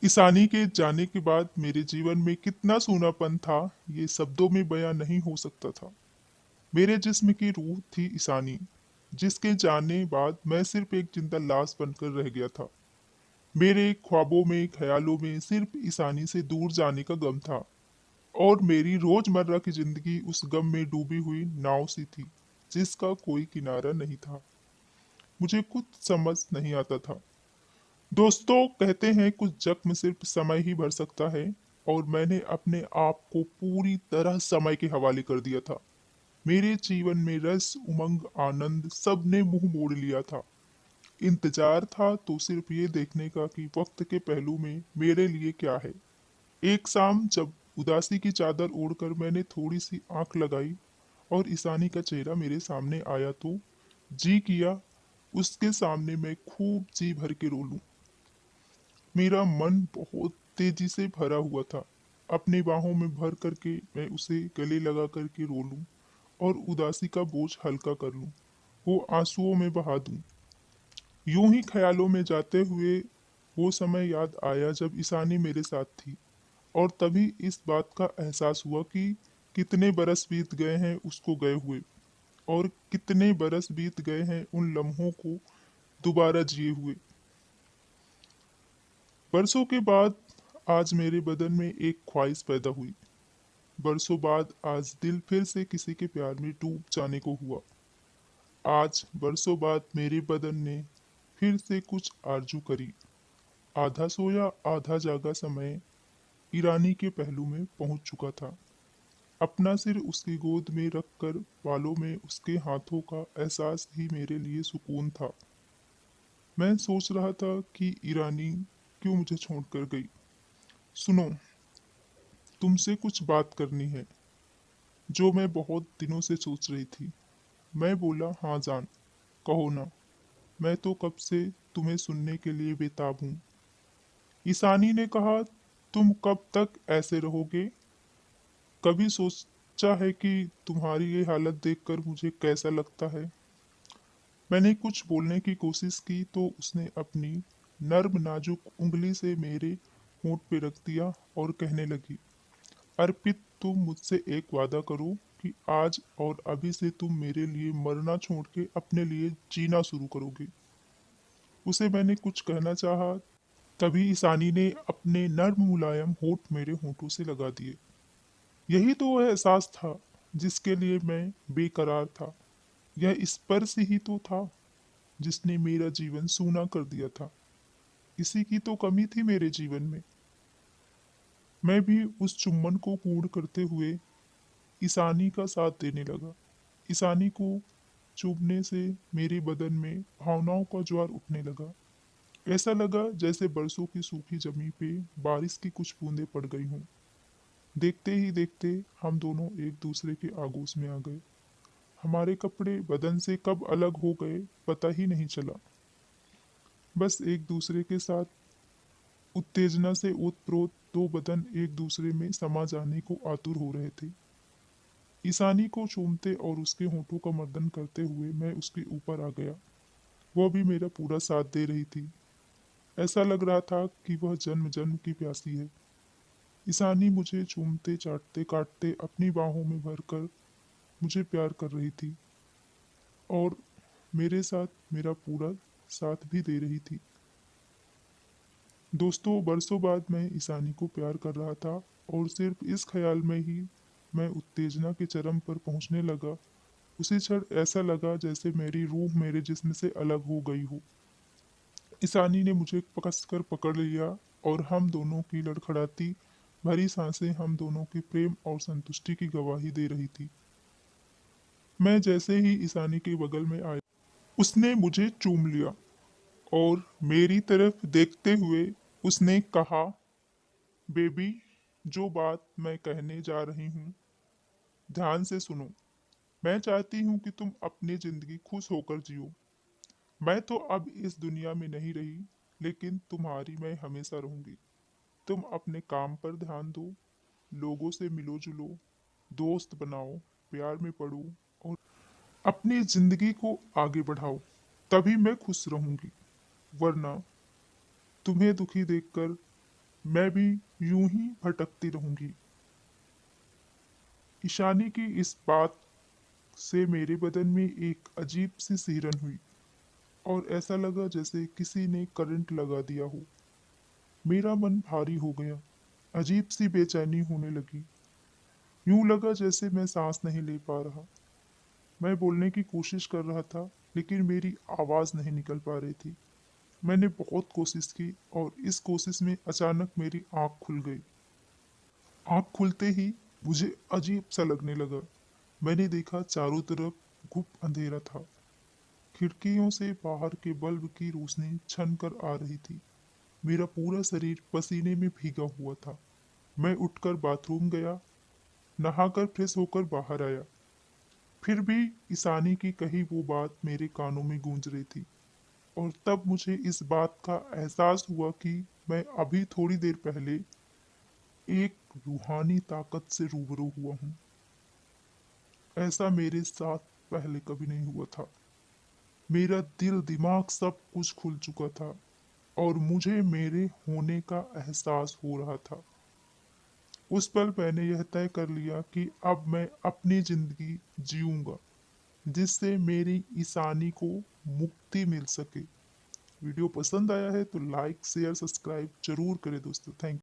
ईशानी के जाने के बाद मेरे जीवन में कितना सूनापन था, ये शब्दों में बयां नहीं हो सकता था। मेरे जिस्म की रूह थी ईशानी, जिसके जाने बाद मैं सिर्फ एक जिंदा लाश बनकर रह गया था। मेरे ख्वाबों में, ख्यालों में सिर्फ ईशानी से दूर जाने का गम था, और मेरी रोजमर्रा की जिंदगी उस गम में डूबी हुई नाव सी थी, जिसका कोई किनारा नहीं था। मुझे कुछ समझ नहीं आता था। दोस्तों कहते हैं कुछ जख्म सिर्फ समय ही भर सकता है, और मैंने अपने आप को पूरी तरह समय के हवाले कर दिया था। मेरे जीवन में रस, उमंग, आनंद सब ने मुंह मोड़ लिया था। इंतजार था तो सिर्फ ये देखने का कि वक्त के पहलू में मेरे लिए क्या है। एक शाम जब उदासी की चादर ओढ़कर मैंने थोड़ी सी आंख लगाई और ईशानी का चेहरा मेरे सामने आया, तो जी किया उसके सामने मैं खूब जी भर के रो लूं। मेरा मन बहुत तेजी से भरा हुआ था। अपनी बाहों में भर करके मैं उसे गले लगा करके रो लूं और उदासी का बोझ हल्का कर लूं, वो आंसुओं में बहा दूं। यूं ही ख्यालों में जाते हुए वो समय याद आया जब ईशानी मेरे साथ थी, और तभी इस बात का एहसास हुआ कि कितने बरस बीत गए हैं उसको गए हुए, और कितने बरस बीत गए हैं उन लम्हों को दोबारा जिए हुए। बरसों के बाद आज मेरे बदन में एक ख्वाहिश पैदा हुई। बरसों बाद आज दिल फिर से किसी के प्यार में डूब जाने को हुआ। आज बरसों बाद मेरे बदन ने फिर से कुछ आरजू करी। आधा सोया आधा जागा समय ईरानी के पहलू में पहुंच चुका था। अपना सिर उसकी गोद में रखकर बालों में उसके हाथों का एहसास ही मेरे लिए सुकून था। मैं सोच रहा था कि ईरानी क्यों मुझे छोड़कर गई। सुनो, तुमसे कुछ बात करनी है, जो मैं बहुत दिनों से सोच रही थी। मैं बोला, हाँ जान, कहो ना, मैं तो कब से तुम्हें सुनने के लिए बेताब हूँ। ईशानी ने कहा, तुम कब तक ऐसे रहोगे? कभी सोचा है कि तुम्हारी ये हालत देखकर मुझे कैसा लगता है? मैंने कुछ बोलने की कोशिश की तो उसने अपनी नर्म नाजुक उंगली से मेरे होंठ पे रख दिया और कहने लगी, अर्पित, तुम मुझसे एक वादा करो कि आज और अभी से तुम मेरे लिए मरना छोड़ के अपने लिए जीना शुरू करोगे। उसे मैंने कुछ कहना चाहा, तभी ईशानी ने अपने नर्म मुलायम होंठ मेरे होंठों से लगा दिए। यही तो वह एहसास था जिसके लिए मैं बेकरार था। यह स्पर्श ही तो था जिसने मेरा जीवन सूना कर दिया था। इसी की तो कमी थी मेरे जीवन में। मैं भी उस चुम्बन को पूर्ण करते हुए ईशानी का साथ देने लगा। ईशानी को चुभने से मेरे बदन में भावनाओं का ज्वार उठने लगा। ऐसा लगा जैसे बरसों की सूखी जमी पे बारिश की कुछ बूंदें पड़ गई हों। देखते ही देखते हम दोनों एक दूसरे के आगोश में आ गए। हमारे कपड़े बदन से कब अलग हो गए पता ही नहीं चला। बस एक दूसरे के साथ उत्तेजना से ओतप्रोत दो बदन एक दूसरे में समा जाने को आतुर हो रहे थे। ईशानी को चूमते और उसके होठों का मर्दन करते हुए मैं उसके ऊपर आ गया। वह भी मेरा पूरा साथ दे रही थी। ऐसा लग रहा था कि वह जन्म जन्म की प्यासी है। ईशानी मुझे चूमते चाटते काटते अपनी बाहों में भरकर मुझे प्यार कर रही थी, और मेरे साथ मेरा पूरा साथ भी दे रही थी। दोस्तों, बरसों बाद मैं ईशानी को प्यार कर रहा था, और सिर्फ इस ख्याल में ही मैं उत्तेजना के चरम पर पहुंचने लगा। उसी क्षण ऐसा लगा जैसे मेरी रूह मेरे जिस्म से अलग हो गई हो। ईशानी ने मुझे कसकर पकड़ लिया, और हम दोनों की लड़खड़ाती भरी सांसें हम दोनों के प्रेम और संतुष्टि की गवाही दे रही थी। मैं जैसे ही ईशानी के बगल में आया, उसने मुझे चूम लिया, और मेरी तरफ देखते हुए उसने कहा, बेबी, जो बात मैं कहने जा रही हूँ, ध्यान से सुनो। मैं चाहती हूँ कि तुम अपनी जिंदगी खुश होकर जियो। मैं तो अब इस दुनिया में नहीं रही, लेकिन तुम्हारी मैं हमेशा रहूंगी। तुम अपने काम पर ध्यान दो, लोगों से मिलो जुलो, दोस्त बनाओ, प्यार में पड़ो, और अपनी जिंदगी को आगे बढ़ाओ। तभी मैं खुश रहूंगी। वरना तुम्हें दुखी देखकर मैं भी यूं ही भटकती रहूंगी। ईशानी की इस बात से मेरे बदन में एक अजीब सी सिहरन हुई और ऐसा लगा जैसे किसी ने करंट लगा दिया हो। मेरा मन भारी हो गया। अजीब सी बेचैनी होने लगी। यूं लगा जैसे मैं सांस नहीं ले पा रहा। मैं बोलने की कोशिश कर रहा था, लेकिन मेरी आवाज नहीं निकल पा रही थी। मैंने बहुत कोशिश की और इस कोशिश में अचानक मेरी आंख खुल गई। आंख खुलते ही मुझे अजीब सा लगने लगा। मैंने देखा चारों तरफ गुप्त अंधेरा था। खिड़कियों से बाहर के बल्ब की रोशनी छन कर आ रही थी। मेरा पूरा शरीर पसीने में भीगा हुआ था। मैं उठकर बाथरूम गया, नहाकर फ्रेश होकर बाहर आया। फिर भी ईशानी की कही वो बात मेरे कानों में गूंज रही थी। और तब मुझे इस बात का एहसास हुआ कि मैं अभी थोड़ी देर पहले एक रूहानी ताकत से रूबरू हुआ हूँ। ऐसा मेरे साथ पहले कभी नहीं हुआ था। मेरा दिल दिमाग सब कुछ खुल चुका था और मुझे मेरे होने का एहसास हो रहा था। उस पल मैंने यह तय कर लिया कि अब मैं अपनी जिंदगी जीऊंगा, जिससे मेरी ईशानी को मुक्ति मिल सके। वीडियो पसंद आया है तो लाइक शेयर सब्सक्राइब जरूर करें दोस्तों। थैंक